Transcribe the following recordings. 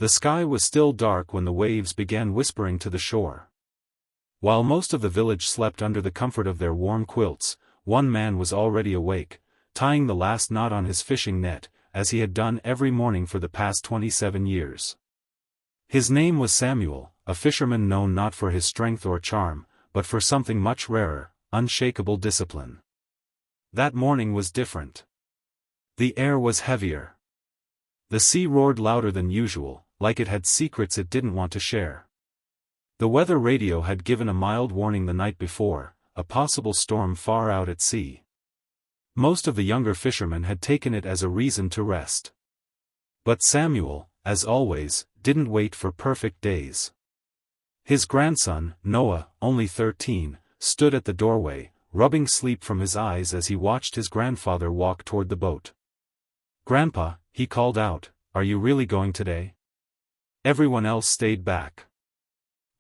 The sky was still dark when the waves began whispering to the shore. While most of the village slept under the comfort of their warm quilts, one man was already awake, tying the last knot on his fishing net, as he had done every morning for the past 27 years. His name was Samuel, a fisherman known not for his strength or charm, but for something much rarer, unshakable discipline. That morning was different. The air was heavier. The sea roared louder than usual, like it had secrets it didn't want to share. The weather radio had given a mild warning the night before, a possible storm far out at sea. Most of the younger fishermen had taken it as a reason to rest. But Samuel, as always, didn't wait for perfect days. His grandson, Noah, only 13, stood at the doorway, rubbing sleep from his eyes as he watched his grandfather walk toward the boat. "Grandpa," he called out, "are you really going today?" Everyone else stayed back.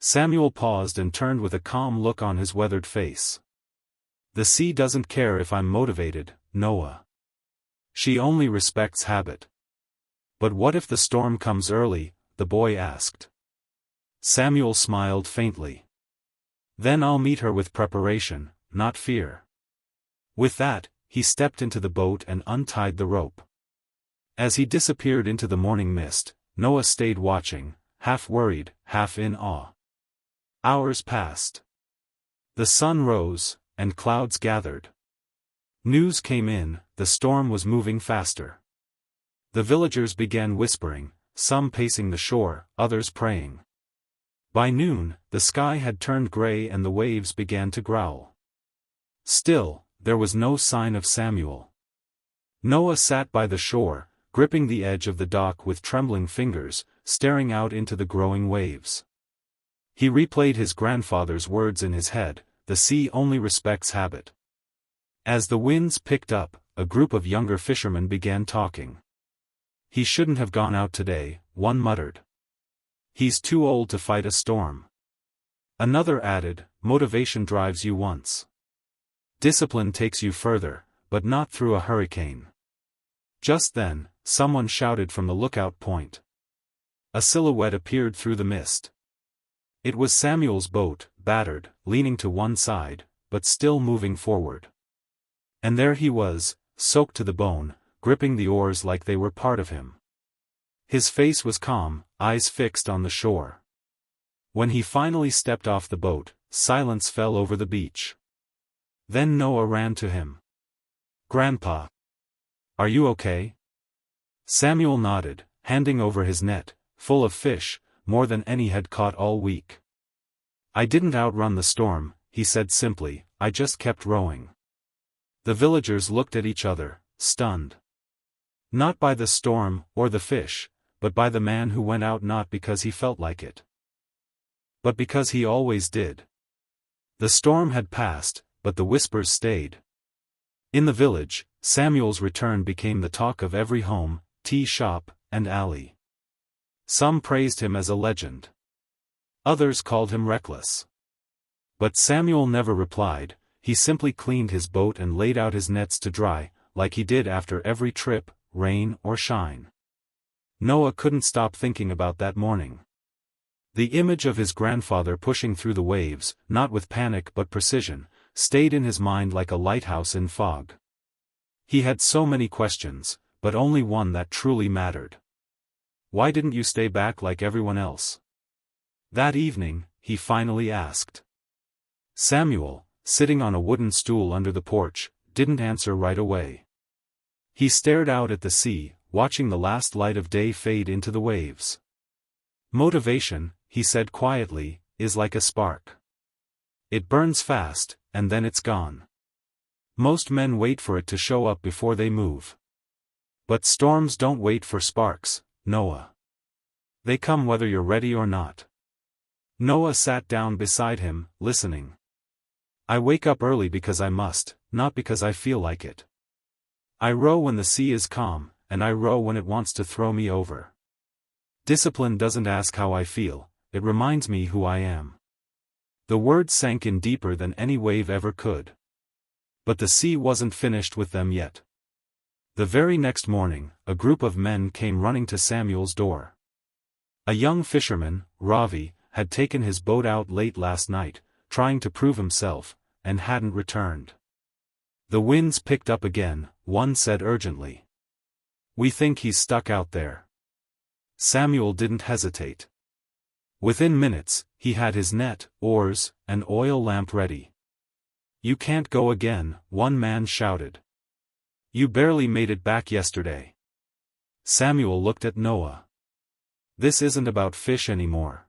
Samuel paused and turned with a calm look on his weathered face. "The sea doesn't care if I'm motivated, Noah. She only respects habit." "But what if the storm comes early?" the boy asked. Samuel smiled faintly. "Then I'll meet her with preparation, not fear." With that, he stepped into the boat and untied the rope. As he disappeared into the morning mist, Noah stayed watching, half worried, half in awe. Hours passed. The sun rose, and clouds gathered. News came in, the storm was moving faster. The villagers began whispering, some pacing the shore, others praying. By noon, the sky had turned gray and the waves began to growl. Still, there was no sign of Samuel. Noah sat by the shore, gripping the edge of the dock with trembling fingers, staring out into the growing waves. He replayed his grandfather's words in his head, "The sea only respects habit." As the winds picked up, a group of younger fishermen began talking. "He shouldn't have gone out today," one muttered. "He's too old to fight a storm." Another added, "Motivation drives you once. Discipline takes you further, but not through a hurricane." Just then, someone shouted from the lookout point. A silhouette appeared through the mist. It was Samuel's boat, battered, leaning to one side, but still moving forward. And there he was, soaked to the bone, gripping the oars like they were part of him. His face was calm, eyes fixed on the shore. When he finally stepped off the boat, silence fell over the beach. Then Noah ran to him. "Grandpa. Are you okay?" Samuel nodded, handing over his net, full of fish, more than any had caught all week. "I didn't outrun the storm," he said simply, "I just kept rowing." The villagers looked at each other, stunned. Not by the storm, or the fish, but by the man who went out not because he felt like it, but because he always did. The storm had passed, but the whispers stayed. In the village, Samuel's return became the talk of every home, tea shop, and alley. Some praised him as a legend. Others called him reckless. But Samuel never replied, he simply cleaned his boat and laid out his nets to dry, like he did after every trip, rain or shine. Noah couldn't stop thinking about that morning. The image of his grandfather pushing through the waves, not with panic but precision, stayed in his mind like a lighthouse in fog. He had so many questions, but only one that truly mattered. "Why didn't you stay back like everyone else?" That evening, he finally asked. Samuel, sitting on a wooden stool under the porch, didn't answer right away. He stared out at the sea, watching the last light of day fade into the waves. "Motivation," he said quietly, "is like a spark. It burns fast, and then it's gone. Most men wait for it to show up before they move. But storms don't wait for sparks, Noah. They come whether you're ready or not." Noah sat down beside him, listening. "I wake up early because I must, not because I feel like it. I row when the sea is calm, and I row when it wants to throw me over. Discipline doesn't ask how I feel, it reminds me who I am." The words sank in deeper than any wave ever could. But the sea wasn't finished with them yet. The very next morning, a group of men came running to Samuel's door. A young fisherman, Ravi, had taken his boat out late last night, trying to prove himself, and hadn't returned. The winds picked up again, one said urgently. We think he's stuck out there. Samuel didn't hesitate. Within minutes, he had his net, oars, and oil lamp ready. You can't go again, one man shouted. You barely made it back yesterday. Samuel looked at Noah. This isn't about fish anymore.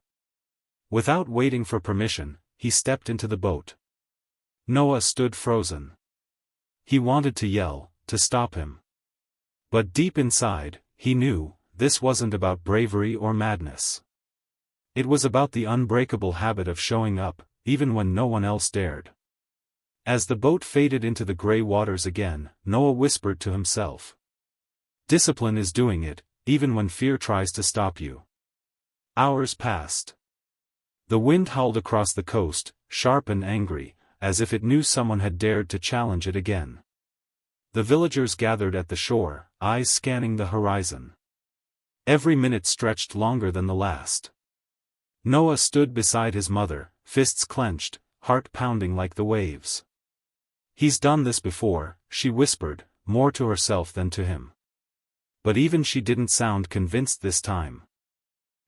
Without waiting for permission, he stepped into the boat. Noah stood frozen. He wanted to yell, to stop him. But deep inside, he knew, this wasn't about bravery or madness. It was about the unbreakable habit of showing up, even when no one else dared. As the boat faded into the gray waters again, Noah whispered to himself. Discipline is doing it, even when fear tries to stop you. Hours passed. The wind howled across the coast, sharp and angry, as if it knew someone had dared to challenge it again. The villagers gathered at the shore, eyes scanning the horizon. Every minute stretched longer than the last. Noah stood beside his mother, fists clenched, heart pounding like the waves. He's done this before, she whispered, more to herself than to him. But even she didn't sound convinced this time.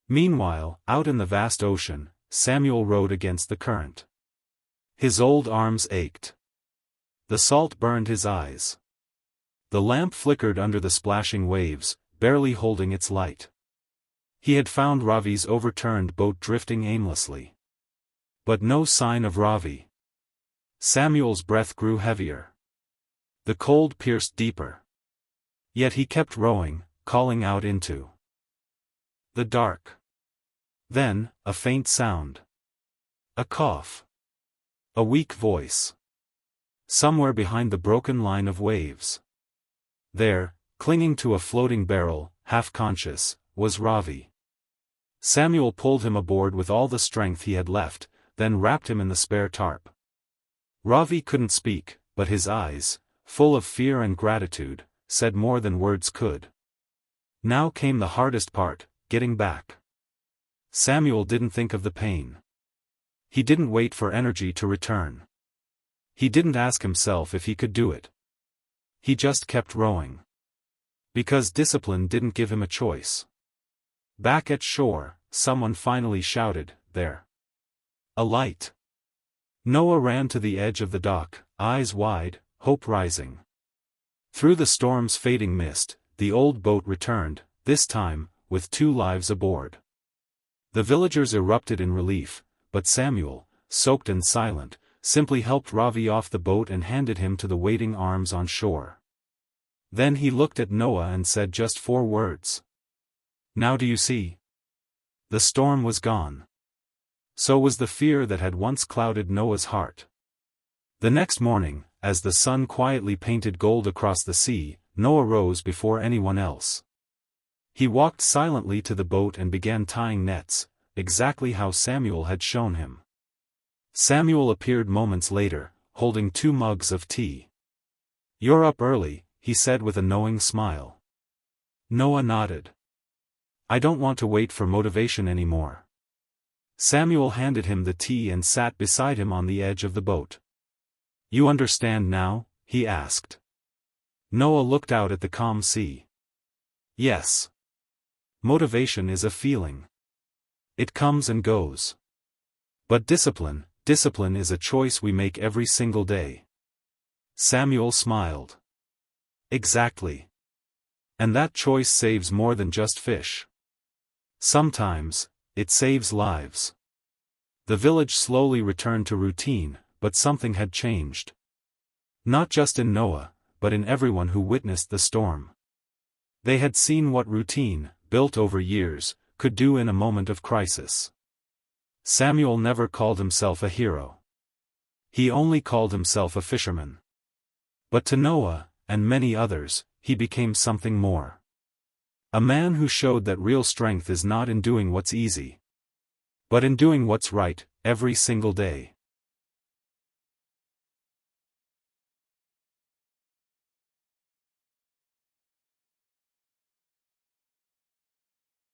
Meanwhile, out in the vast ocean, Samuel rowed against the current. His old arms ached. The salt burned his eyes. The lamp flickered under the splashing waves, barely holding its light. He had found Ravi's overturned boat drifting aimlessly. But no sign of Ravi. Samuel's breath grew heavier. The cold pierced deeper. Yet he kept rowing, calling out into the dark. Then, a faint sound. A cough. A weak voice. Somewhere behind the broken line of waves. There, clinging to a floating barrel, half-conscious, was Ravi. Samuel pulled him aboard with all the strength he had left, then wrapped him in the spare tarp. Ravi couldn't speak, but his eyes, full of fear and gratitude, said more than words could. Now came the hardest part, getting back. Samuel didn't think of the pain. He didn't wait for energy to return. He didn't ask himself if he could do it. He just kept rowing. Because discipline didn't give him a choice. Back at shore, someone finally shouted, "There!" A light. Noah ran to the edge of the dock, eyes wide, hope rising. Through the storm's fading mist, the old boat returned, this time, with 2 lives aboard. The villagers erupted in relief, but Samuel, soaked and silent, simply helped Ravi off the boat and handed him to the waiting arms on shore. Then he looked at Noah and said just 4 words. Now do you see? The storm was gone. So was the fear that had once clouded Noah's heart. The next morning, as the sun quietly painted gold across the sea, Noah rose before anyone else. He walked silently to the boat and began tying nets, exactly how Samuel had shown him. Samuel appeared moments later, holding 2 mugs of tea. "You're up early," he said with a knowing smile. Noah nodded. "I don't want to wait for motivation anymore." Samuel handed him the tea and sat beside him on the edge of the boat. "You understand now?" he asked. Noah looked out at the calm sea. "Yes. Motivation is a feeling. It comes and goes. But discipline is a choice we make every single day." Samuel smiled. "Exactly. And that choice saves more than just fish. Sometimes, it saves lives." The village slowly returned to routine, but something had changed. Not just in Noah, but in everyone who witnessed the storm. They had seen what routine, built over years, could do in a moment of crisis. Samuel never called himself a hero. He only called himself a fisherman. But to Noah, and many others, he became something more. A man who showed that real strength is not in doing what's easy, but in doing what's right, every single day.